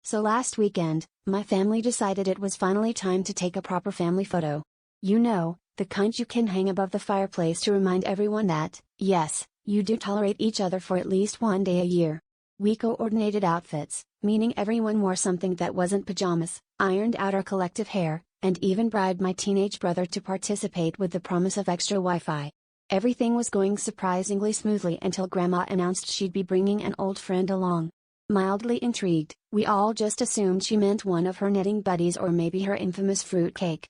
So last weekend, my family decided it was finally time to take a proper family photo. You know, the kind you can hang above the fireplace to remind everyone that, yes, you do tolerate each other for at least one day a year. We coordinated outfits, meaning everyone wore something that wasn't pajamas, ironed out our collective hair, and even bribed my teenage brother to participate with the promise of extra Wi-Fi. Everything was going surprisingly smoothly until Grandma announced she'd be bringing an old friend along. Mildly intrigued, we all just assumed she meant one of her knitting buddies or maybe her infamous fruitcake.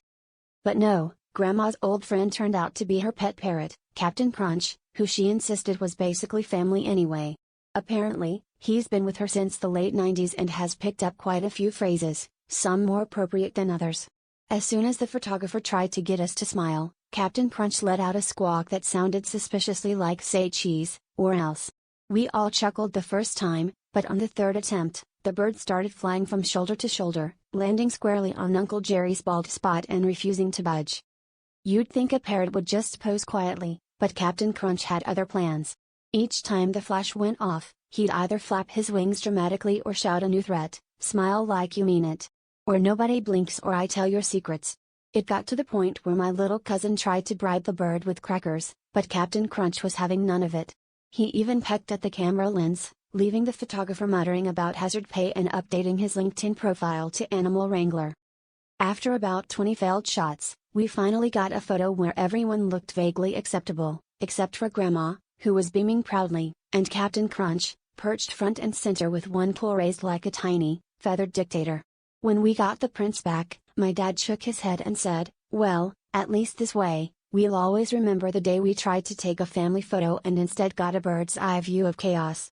But no, Grandma's old friend turned out to be her pet parrot, Captain Crunch, who she insisted was basically family anyway. Apparently, he's been with her since the late 90s and has picked up quite a few phrases, some more appropriate than others. As soon as the photographer tried to get us to smile, Captain Crunch let out a squawk that sounded suspiciously like "say cheese, or else." We all chuckled the first time, but on the third attempt, the bird started flying from shoulder to shoulder, landing squarely on Uncle Jerry's bald spot and refusing to budge. You'd think a parrot would just pose quietly, but Captain Crunch had other plans. Each time the flash went off, he'd either flap his wings dramatically or shout a new threat, "Smile like you mean it. Or nobody blinks or I tell your secrets." It got to the point where my little cousin tried to bribe the bird with crackers, but Captain Crunch was having none of it. He even pecked at the camera lens, leaving the photographer muttering about hazard pay and updating his LinkedIn profile to Animal Wrangler. After about 20 failed shots, we finally got a photo where everyone looked vaguely acceptable, except for Grandma, who was beaming proudly, and Captain Crunch, perched front and center with one claw raised like a tiny, feathered dictator. When we got the prints back, my dad shook his head and said, "Well, at least this way, we'll always remember the day we tried to take a family photo and instead got a bird's eye view of chaos."